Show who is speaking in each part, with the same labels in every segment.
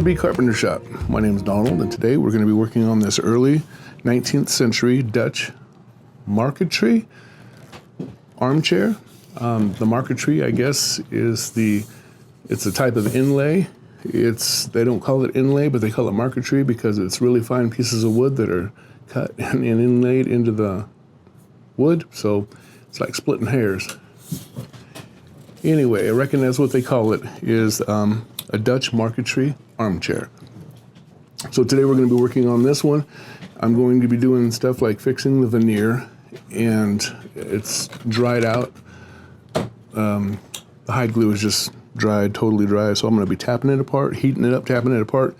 Speaker 1: Would-Be Carpenter Shop. My name is Donald, and today we're going to be working on this early 19th century Dutch marquetry armchair. The marquetry, I guess, is it's a type of inlay. They don't call it inlay, but they call it marquetry because it's really fine pieces of wood that are cut and inlaid into the wood. So it's like splitting hairs. Anyway, I reckon that's what they call it, is a Dutch marquetry armchair. So today we're going to be working on this one. I'm going to be doing stuff like fixing the veneer, and it's dried out. The hide glue is just dried, totally dry, so I'm going to be tapping it apart, heating it up, tapping it apart,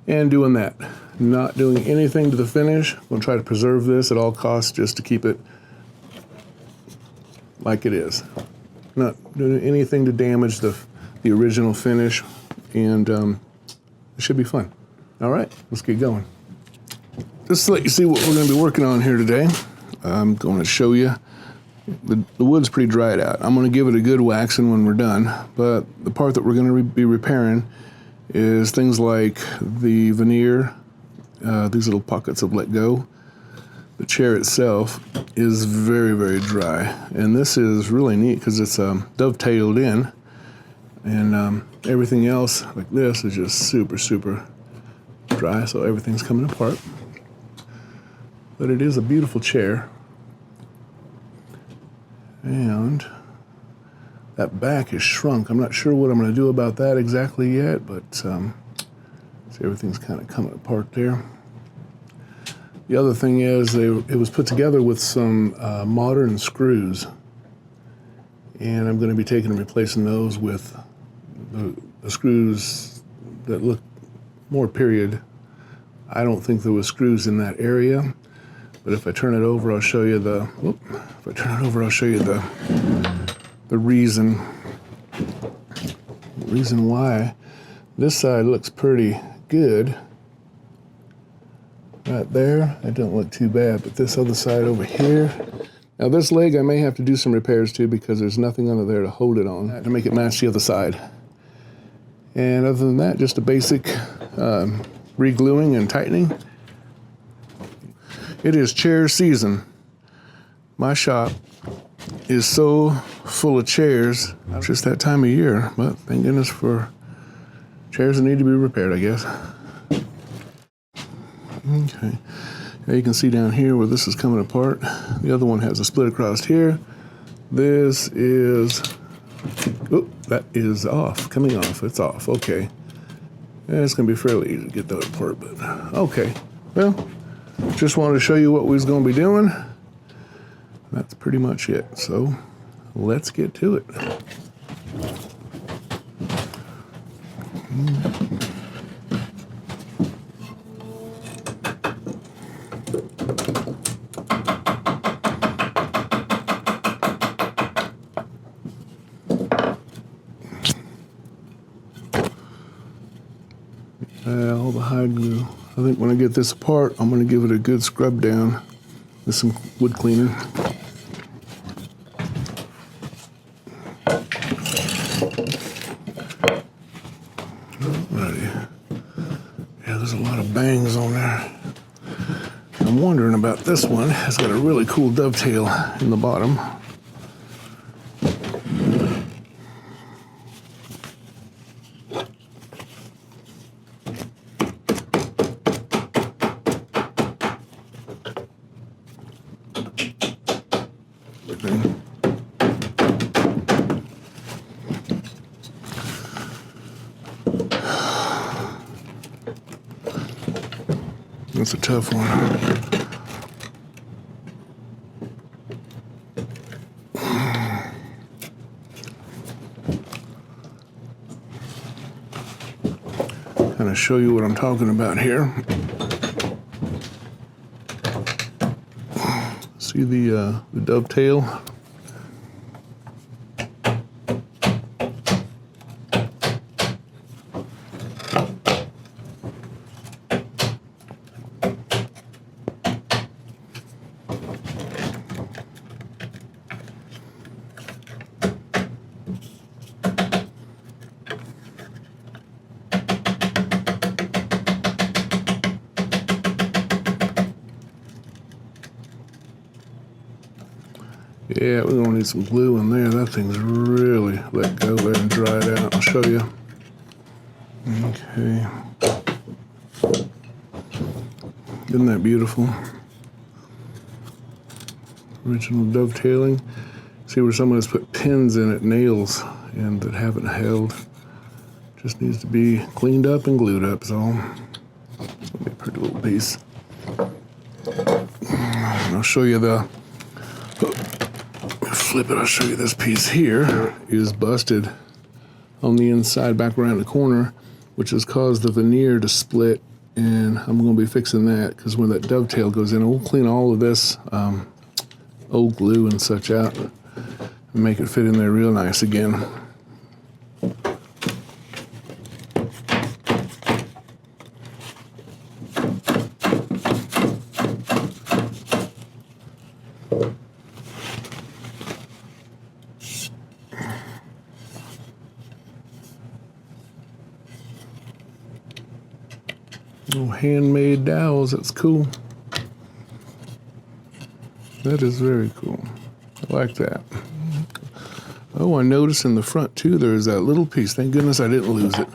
Speaker 1: and doing that. Not doing anything to the finish. I'm going to try to preserve this at all costs just to keep it like it is. Not doing anything to damage the original finish, and it should be fun. All right, let's get going. Just to let you see what we're going to be working on here today, I'm going to show you. The wood's pretty dried out. I'm going to give it a good waxing when we're done, but the part that we're going to be repairing is things like the veneer. These little pockets have let go. The chair itself is very, very dry, and this is really neat because it's dovetailed in, and everything else like this is just super, super dry, so everything's coming apart. But it is a beautiful chair, and that back is shrunk. I'm not sure what I'm going to do about that exactly yet, but see, everything's kind of coming apart there. The other thing is it was put together with some modern screws, and I'm going to be taking and replacing those with the screws that look more period. I don't think there was screws in that area, but if I turn it over, I'll show you the reason why. This side looks pretty good. Right there, that don't look too bad, but this other side over here. Now this leg I may have to do some repairs to because there's nothing under there to hold it on to make it match the other side. And other than that, just a basic re-gluing and tightening. It is chair season. My shop is so full of chairs. It's just that time of year, but thank goodness for chairs that need to be repaired, I guess. Okay, now you can see down here where this is coming apart. The other one has a split across here. This is, that is off, coming off, it's off, okay. Yeah, it's gonna be fairly easy to get that apart, but okay. Well, just wanted to show you what we was gonna be doing. That's pretty much it, so let's get to it. All the hide glue. I think when I get this apart, I'm going to give it a good scrub down with some wood cleaner. Alrighty. Yeah, there's a lot of bangs on there. I'm wondering about this one. It's got a really cool dovetail in the bottom. That's a tough one. Kind of show you what I'm talking about here. See the dovetail? Yeah, we're gonna need some glue in there. That thing's really let go there and dried out. I'll show you. Okay. Isn't that beautiful? Original dovetailing. See where someone has put pins in it, nails, and that haven't held. Just needs to be cleaned up and glued up, is all. It's gonna be a pretty little piece. And I'll show you the, flip it, I'll show you this piece here is busted on the inside back around the corner, which has caused the veneer to split, and I'm gonna be fixing that because when that dovetail goes in, we'll clean all of this old glue and such out and make it fit in there real nice again. Little handmade dowels, that's cool. That is very cool. I like that. Oh, I noticed in the front too, there's that little piece. Thank goodness I didn't lose it.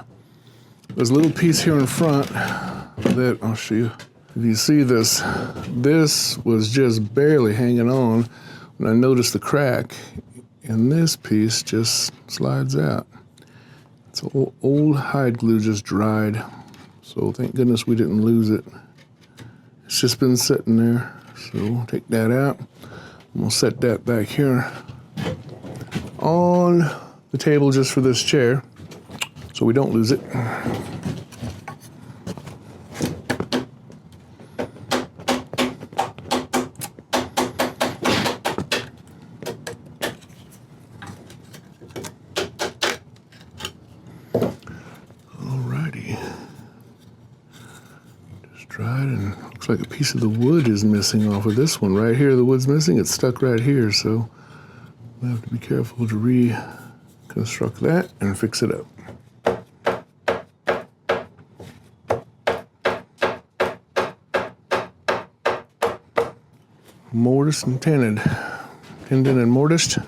Speaker 1: There's a little piece here in front that, I'll show you. If you see this, this was just barely hanging on when I noticed the crack, and this piece just slides out. It's old hide glue just dried. So thank goodness we didn't lose it. It's just been sitting there. So we'll take that out. And we'll set that back here on the table just for this chair so we don't lose it. Dried, and looks like a piece of the wood is missing off of this one. Right here, the wood's missing. It's stuck right here, so we'll have to be careful to reconstruct that and fix it up. Mortised and tinted. Tinned and mortised.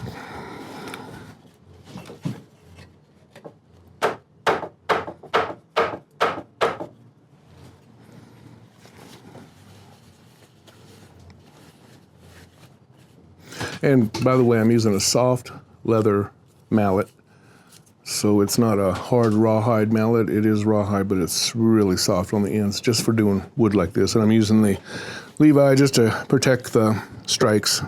Speaker 1: And by the way, I'm using a soft leather mallet. So it's not a hard rawhide mallet. It is rawhide, but it's really soft on the ends just for doing wood like this. And I'm using the Levi just to protect the strikes.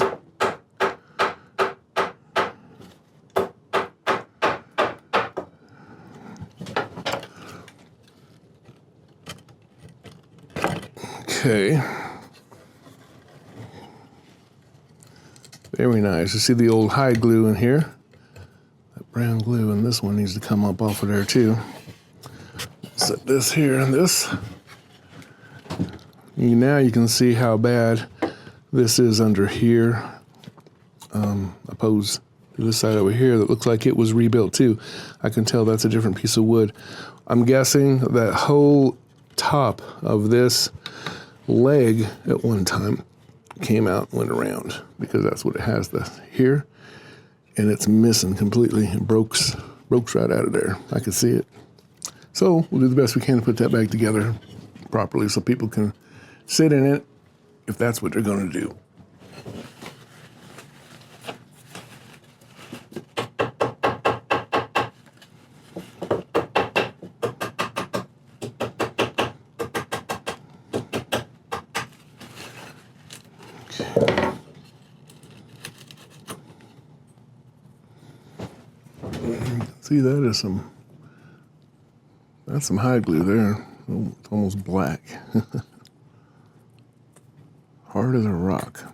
Speaker 1: Okay. Very nice. You see the old hide glue in here? That brown glue, and this one needs to come up off of there too. Set this here and this. Now you can see how bad this is under here, opposed to this side over here that looks like it was rebuilt too. I can tell that's a different piece of wood. I'm guessing that whole top of this leg at one time came out and went around, because that's what it has here, and it's missing completely. It broke right out of there. I can see it. So we'll do the best we can to put that back together properly so people can sit in it if that's what they're going to do. See, that's some hide glue there. Oh, it's almost black. Hard as a rock.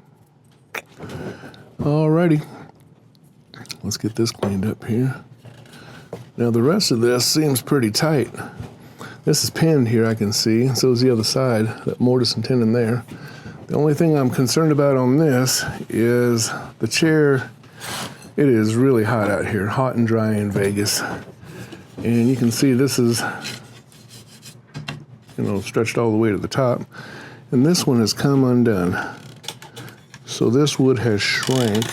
Speaker 1: Alrighty, let's get this cleaned up here. Now the rest of this seems pretty tight. This is pinned here, I can see. So is the other side, that mortise and tenon there. The only thing I'm concerned about on this is the chair. It is really hot out here, hot and dry in Vegas. And you can see this is, stretched all the way to the top. And this one has come undone. So this wood has shrank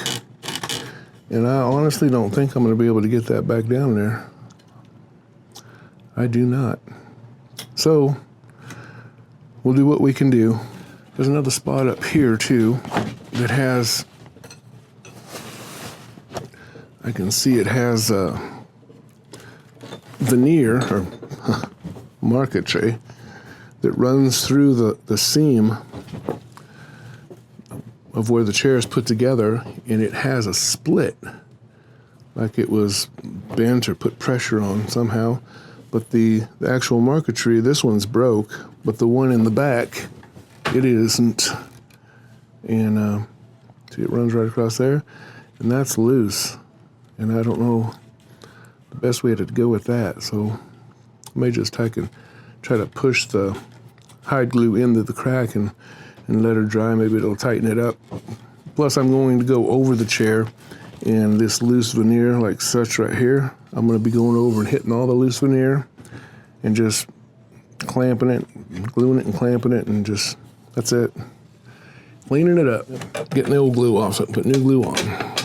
Speaker 1: And I honestly don't think I'm going to be able to get that back down there. I do not. So we'll do what we can do. There's another spot up here too that has, I can see it has veneer or marquetry that runs through the seam of where the chair is put together, and it has a split, like it was bent or put pressure on somehow. But the actual marquetry, this one's broke, but the one in the back, it isn't. And see, it runs right across there, and that's loose. And I don't know the best way to go with that, so I may just try to push the hide glue into the crack and let her dry. Maybe it'll tighten it up. Plus, I'm going to go over the chair, and this loose veneer, like such right here, I'm going to be going over and hitting all the loose veneer and just clamping it, gluing it and clamping it, and just, that's it. Cleaning it up, getting the old glue off so I can put new glue on.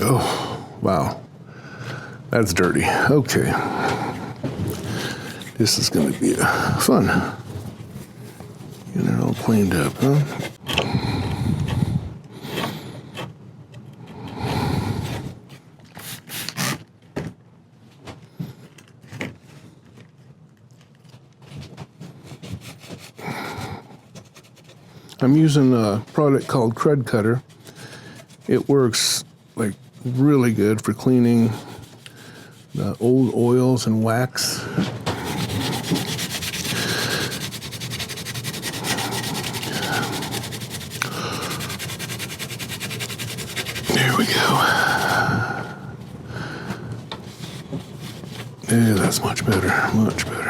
Speaker 1: Oh, wow. That's dirty. Okay. This is going to be fun. Getting it all cleaned up, huh? I'm using a product called Crud Cutter. It works like really good for cleaning the old oils and wax. There we go. Yeah, that's much better, much better.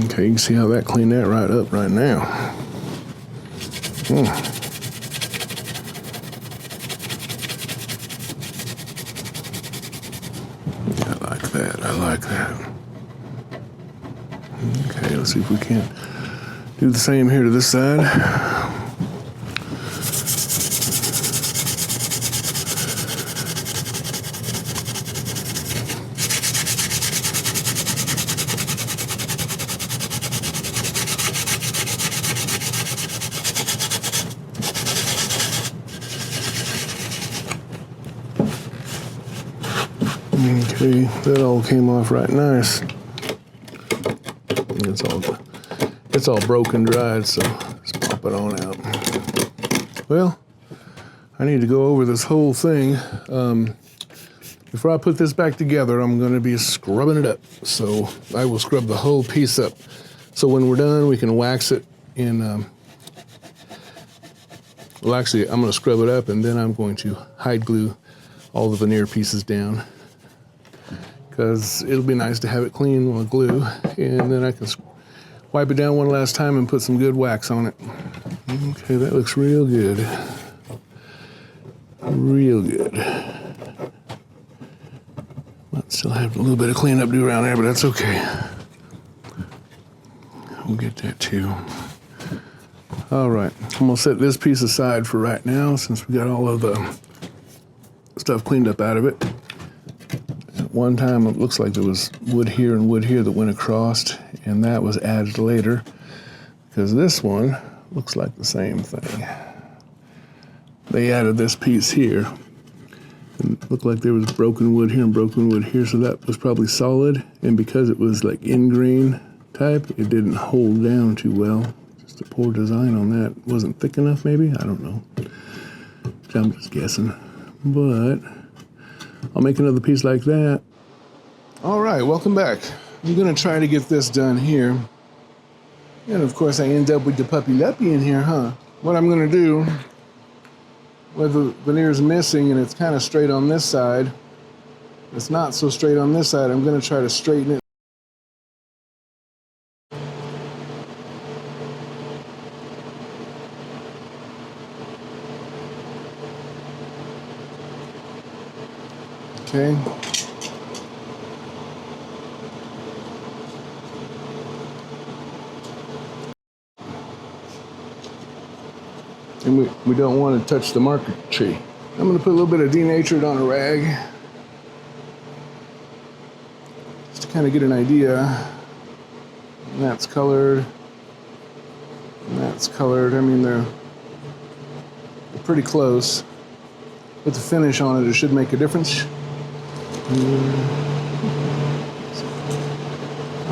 Speaker 1: Okay, you can see how that cleaned that right up right now. I like that, I like that. Okay, let's see if we can't do the same here to this side. Okay, that all came off right nice. It's all broken dried, so let's pop it on out. Well, I need to go over this whole thing. Before I put this back together, I'm going to be scrubbing it up. So I will scrub the whole piece up. So when we're done, we can wax it in. Well, actually, I'm going to scrub it up, and then I'm going to hide glue all the veneer pieces down, because it'll be nice to have it clean with glue, and then I can wipe it down one last time and put some good wax on it. Okay, that looks real good. Real good. Might still have a little bit of cleanup to do around there, but that's okay. We'll get that too. All right, I'm gonna set this piece aside for right now, since we got all of the stuff cleaned up out of it. At one time, it looks like there was wood here and wood here that went across, and that was added later, because this one looks like the same thing. They added this piece here, and it looked like there was broken wood here and broken wood here, so that was probably solid, and because it was like in-grain type, it didn't hold down too well. Just a poor design on that. It wasn't thick enough, maybe? I don't know. I'm just guessing. But I'll make another piece like that. All right, welcome back. I'm gonna try to get this done here. And of course I end up with the puppy luppy in here, huh? What I'm gonna do, where the veneer is missing and it's kind of straight on this side, it's not so straight on this side, I'm gonna try to straighten it. Okay. And we don't want to touch the marquetry. I'm going to put a little bit of denatured on a rag just to kind of get an idea. And that's colored. And that's colored. I mean, they're pretty close. With the finish on it, it should make a difference.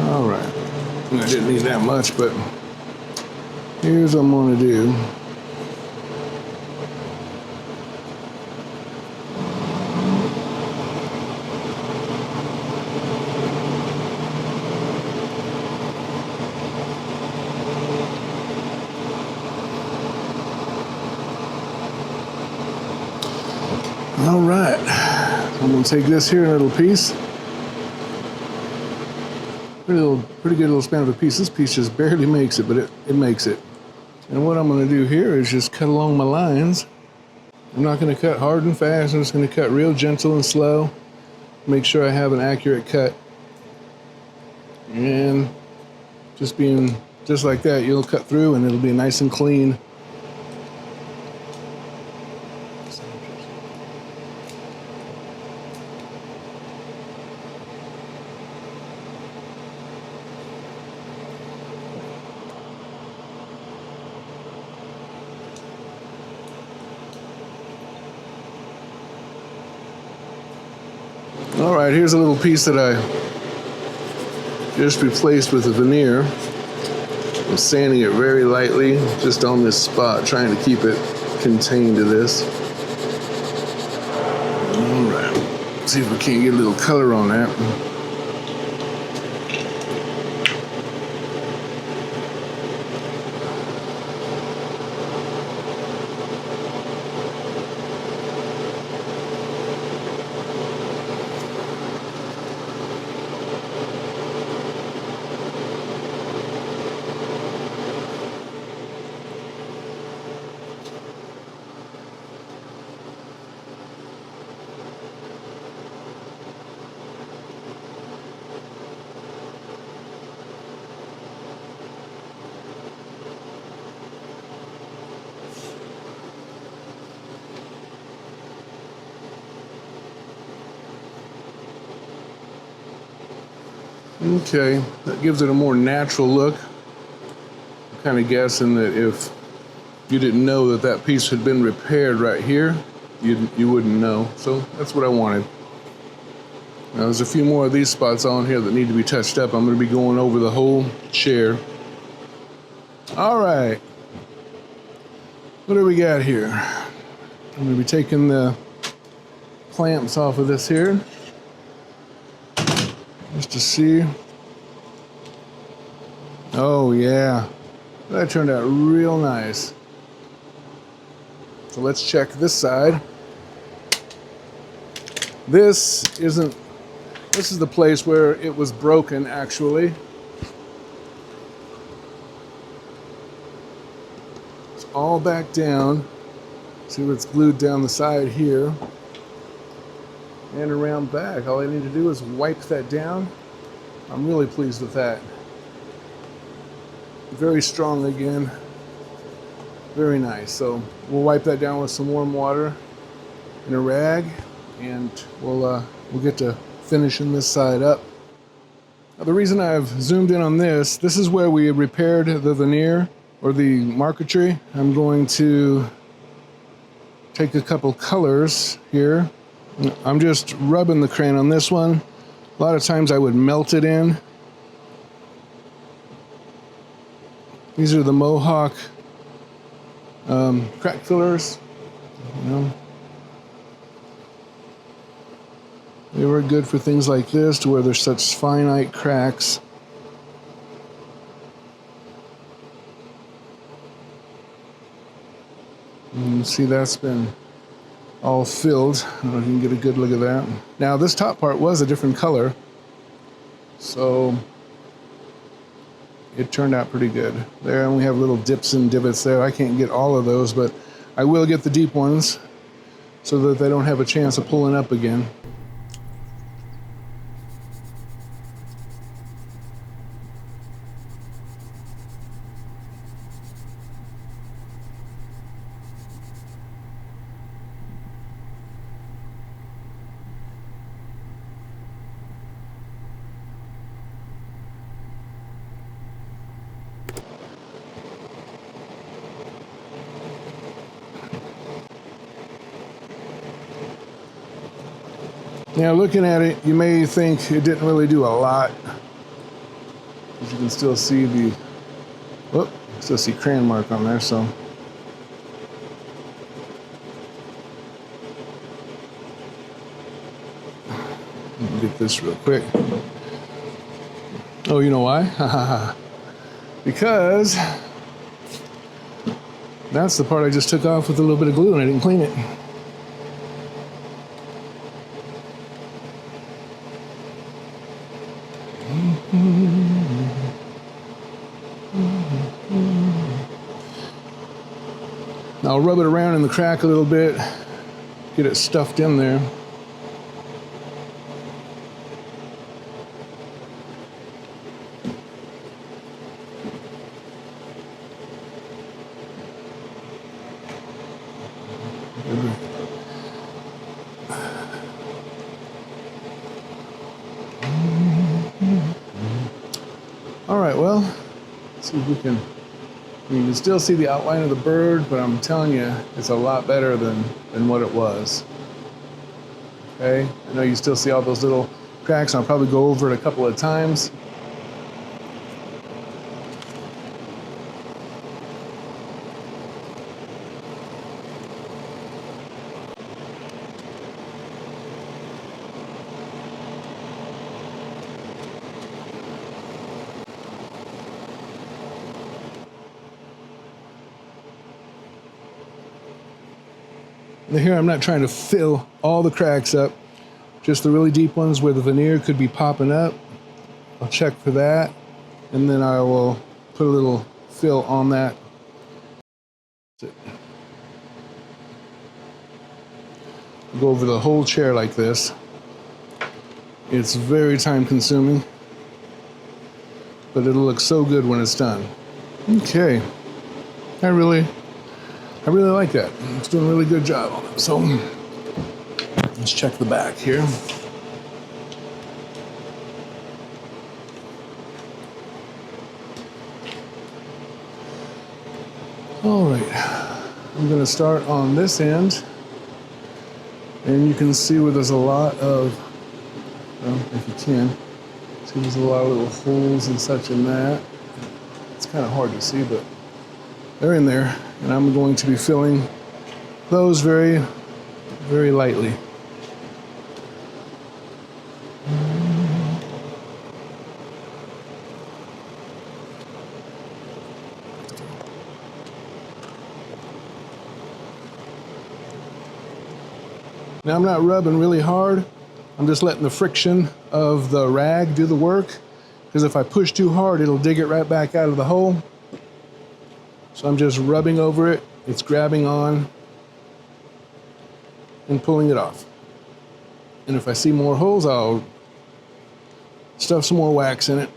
Speaker 1: All right. I didn't need that much, but here's what I'm going to do. All right, I'm gonna take this here, a little piece. Pretty good little span of a piece. This piece just barely makes it, but it makes it. And what I'm gonna do here is just cut along my lines. I'm not gonna cut hard and fast. I'm just gonna cut real gentle and slow. Make sure I have an accurate cut. And just like that, you'll cut through and it'll be nice and clean. All right, here's a little piece that I just replaced with a veneer. I'm sanding it very lightly, just on this spot, trying to keep it contained to this. All right, see if we can't get a little color on that. Okay, that gives it a more natural look. I'm kind of guessing that if you didn't know that that piece had been repaired right here, you wouldn't know. So that's what I wanted. Now there's a few more of these spots on here that need to be touched up. I'm going to be going over the whole chair. All right. What do we got here? I'm going to be taking the clamps off of this here, just to see. Oh yeah, that turned out real nice. So let's check this side. This is the place where it was broken actually. It's all back down. See where it's glued down the side here. And around back. All I need to do is wipe that down. I'm really pleased with that. Very strong again. Very nice. So we'll wipe that down with some warm water and a rag, and we'll get to finishing this side up. Now, the reason I've zoomed in on this is where we repaired the veneer or the marquetry. I'm going to take a couple colors here. I'm just rubbing the crayon on this one. A lot of times I would melt it in. These are the Mohawk crack fillers. You know, they were good for things like this, to where there's such finite cracks. And see, that's been all filled. I don't know if you can get a good look at that. Now this top part was a different color, so it turned out pretty good. There, and we have little dips and divots there. I can't get all of those, but I will get the deep ones so that they don't have a chance of pulling up again. Now looking at it, you may think it didn't really do a lot. As you can still see still see crayon mark on there, so. Let me get this real quick. Oh, you know why? Because that's the part I just took off with a little bit of glue and I didn't clean it. I'll rub it around in the crack a little bit, get it stuffed in there. All right, well, let's see if we can. You can still see the outline of the bird, but I'm telling you, it's a lot better than what it was. Okay, I know you still see all those little cracks, and I'll probably go over it a couple of times. Now here I'm not trying to fill all the cracks up, just the really deep ones where the veneer could be popping up. I'll check for that, and then I will put a little fill on that. Go over the whole chair like this. It's very time consuming, but it'll look so good when it's done. Okay, I really like that. It's doing a really good job on it. So let's check the back here. All right, I'm gonna start on this end, and you can see where there's a lot of, well, if you can, see there's a lot of little holes and such in that. It's kind of hard to see, but they're in there, and I'm going to be filling those very, very lightly. Now I'm not rubbing really hard. I'm just letting the friction of the rag do the work, because if I push too hard, it'll dig it right back out of the hole. So I'm just rubbing over it. It's grabbing on and pulling it off. And if I see more holes, I'll stuff some more wax in it.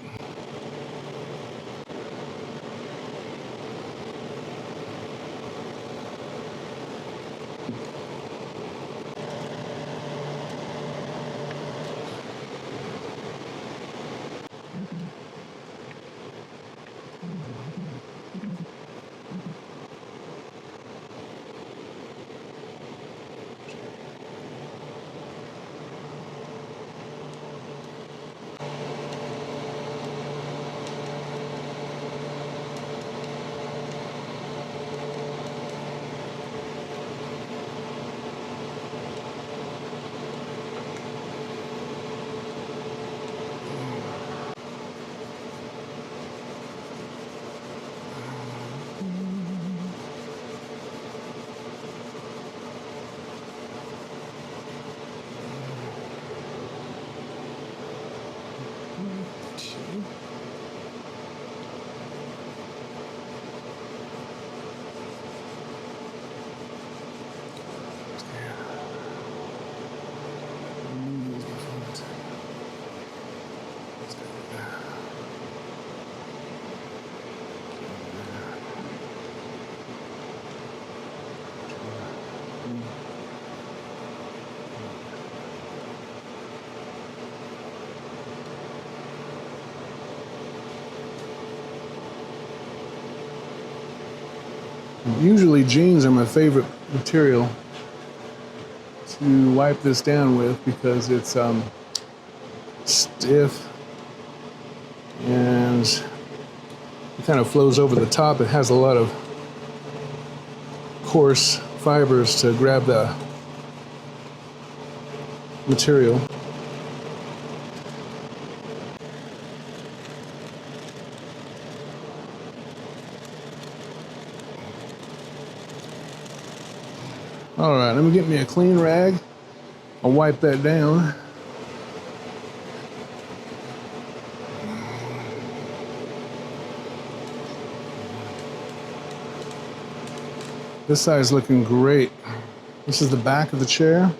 Speaker 1: Usually jeans are my favorite material to wipe this down with because it's stiff and it kind of flows over the top. It has a lot of coarse fibers to grab the material. All right, let me get me a clean rag. I'll wipe that down. This side's looking great. This is the back of the chair.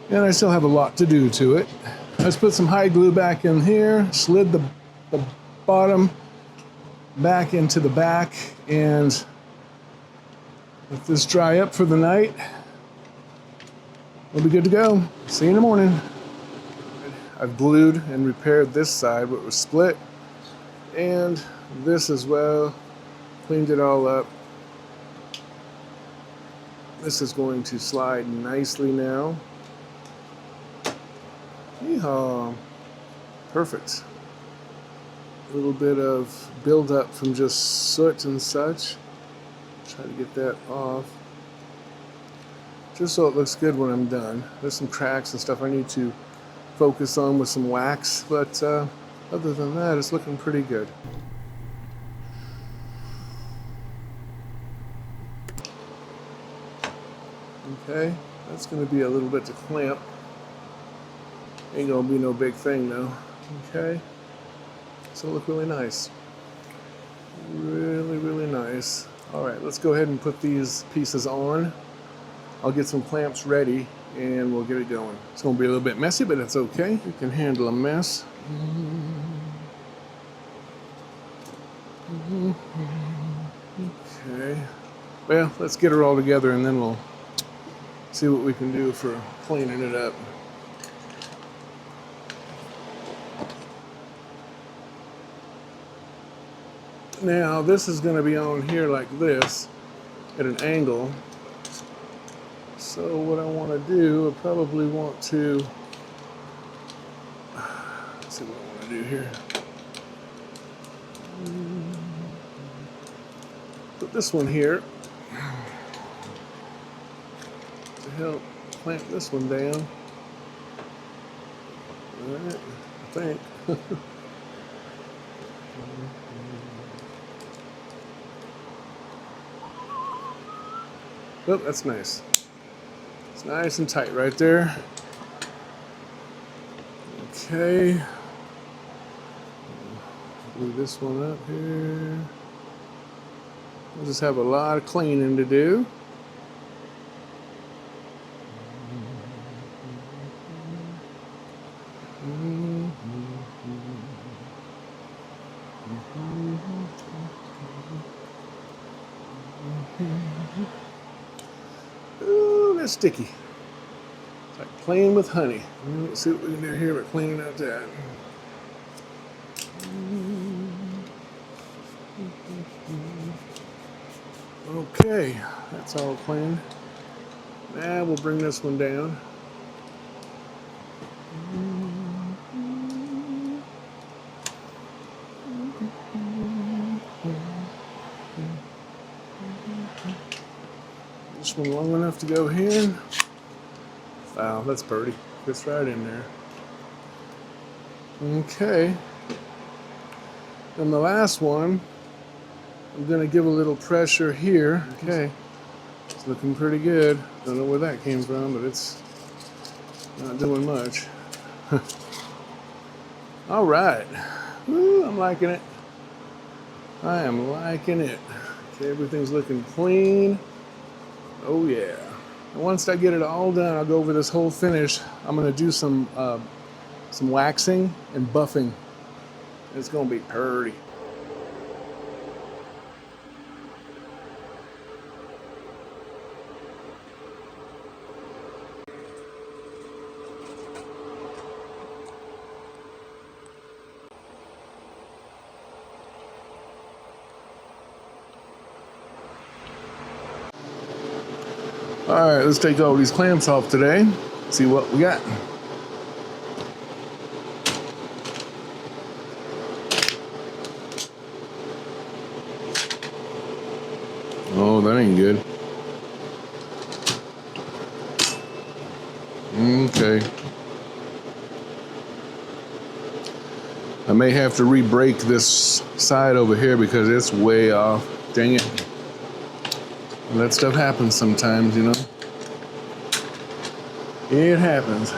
Speaker 1: And I still have a lot to do to it. Let's put some hide glue back in here, slid the bottom back into the back, and let this dry up for the night. We'll be good to go. See you in the morning. I've glued and repaired this side where it was split, and this as well. Cleaned it all up. This is going to slide nicely now. Yeehaw. Perfect. A little bit of buildup from just soot and such. Try to get that off. Just so it looks good when I'm done. There's some cracks and stuff I need to focus on with some wax, but other than that, it's looking pretty good. Okay, that's going to be a little bit to clamp. Ain't going to be no big thing though. Okay, it's going to look really nice. Really, really nice. All right, let's go ahead and put these pieces on. I'll get some clamps ready and we'll get it going. It's going to be a little bit messy, but it's okay. You can handle a mess. Okay. Well, let's get her all together and then we'll see what we can do for cleaning it up. Now, this is going to be on here like this at an angle. So what I want to do, I probably want to, let's see what I want to do here. Put this one here to help clamp this one down. All right, I think. Oh, that's nice. It's nice and tight right there. Okay. Glue this one up here. We'll just have a lot of cleaning to do. Ooh, that's sticky. It's like playing with honey. Let's see what we can do here by cleaning out that. Okay, that's all clean. Now we'll bring this one down. This one long enough to go here. Wow, that's pretty. Fits right in there. Okay. And the last one, I'm going to give a little pressure here. Okay. It's looking pretty good. Don't know where that came from, but it's not doing much. All right. Woo, I'm liking it. I am liking it. Okay, everything's looking clean. Oh yeah. And once I get it all done, I'll go over this whole finish. I'm going to do some waxing and buffing. It's going to be pretty. Alright, let's take all these clamps off today. See what we got. Oh, that ain't good. Okay. I may have to re-brake this side over here because it's way off. Dang it. That stuff happens sometimes, you know. It happens.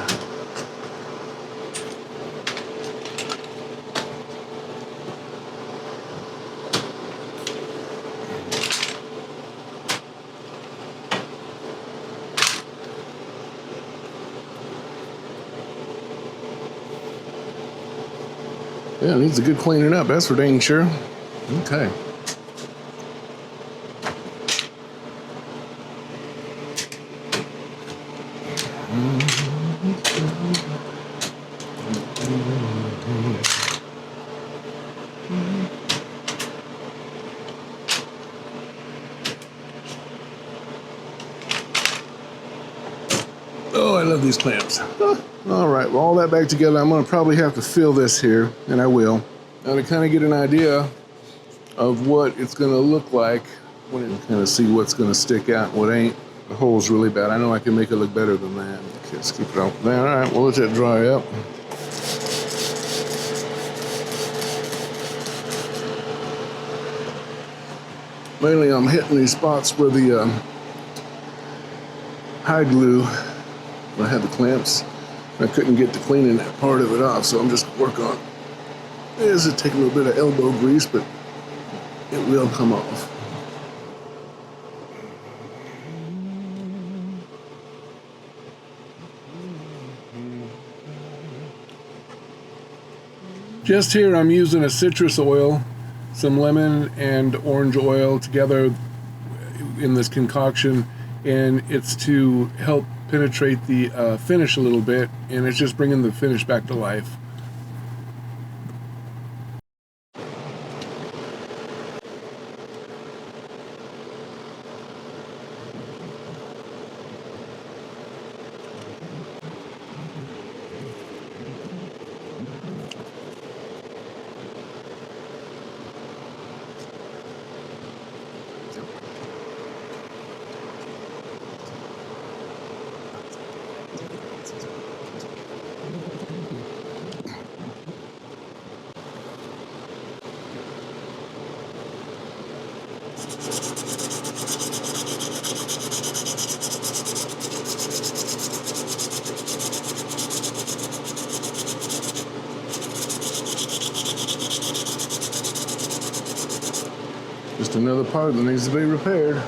Speaker 1: Yeah, it needs a good cleaning up, that's for dang sure. Okay. Oh, I love these clamps. All right, well, all that back together, I'm gonna probably have to fill this here, and I will. Now to kind of get an idea of what it's gonna look like, when it kind of see what's gonna stick out and what ain't. The hole's really bad. I know I can make it look better than that. Okay, let's keep it off there. All right, we'll let that dry up. Mainly I'm hitting these spots where the hide glue, I had the clamps. I couldn't get to cleaning that part of it off, so I'm just working on this. It take a little bit of elbow grease, but it will come off. Just here I'm using a citrus oil, some lemon and orange oil together in this concoction, and it's to help penetrate the finish a little bit, and it's just bringing the finish back to life. Just another part that needs to be repaired.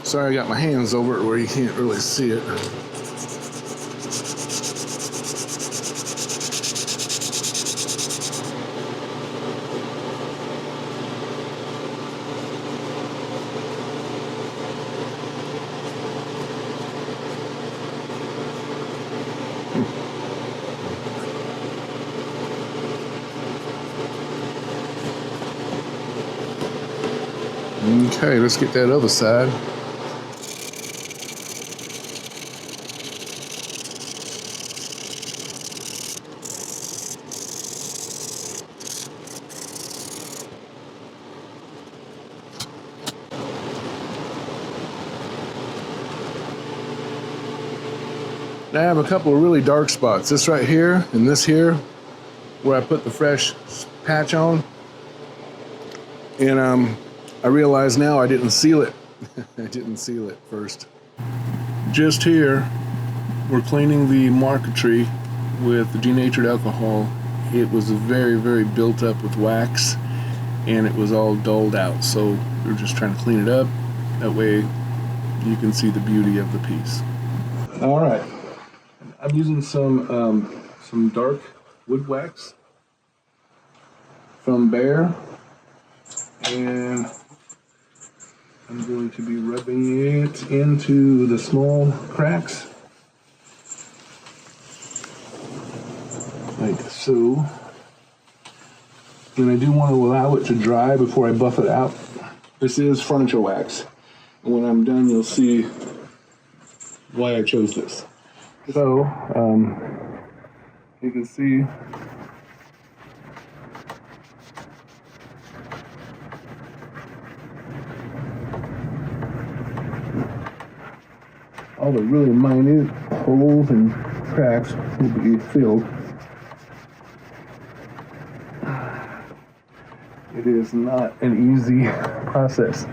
Speaker 1: Sorry, I got my hands over it where you can't really see it. Okay, let's get that other side. Now I have a couple of really dark spots. This right here and this here, where I put the fresh patch on. And I realize now I didn't seal it. I didn't seal it first. Just here, we're cleaning the marquetry with the denatured alcohol. It was very, very built up with wax, and it was all dulled out. So we're just trying to clean it up. That way you can see the beauty of the piece. All right, I'm using some dark wood wax from Bear, and I'm going to be rubbing it into the small cracks. like so. And I do want to allow it to dry before I buff it out. This is furniture wax. And when I'm done, you'll see why I chose this. So, you can see all the really minute holes and cracks will be filled. It is not an easy process.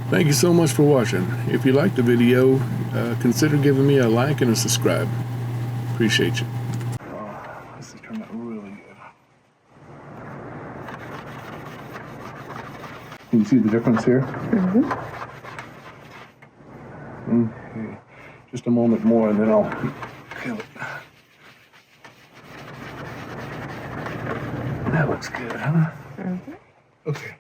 Speaker 1: Thank you so much for watching. If you liked the video, consider giving me a like and a subscribe. Appreciate you. Oh, this has turned out really good. Can you see the difference here? Mm-hmm. Okay. Just a moment more and then I'll kill it. That looks good, huh? Mm-hmm. Okay.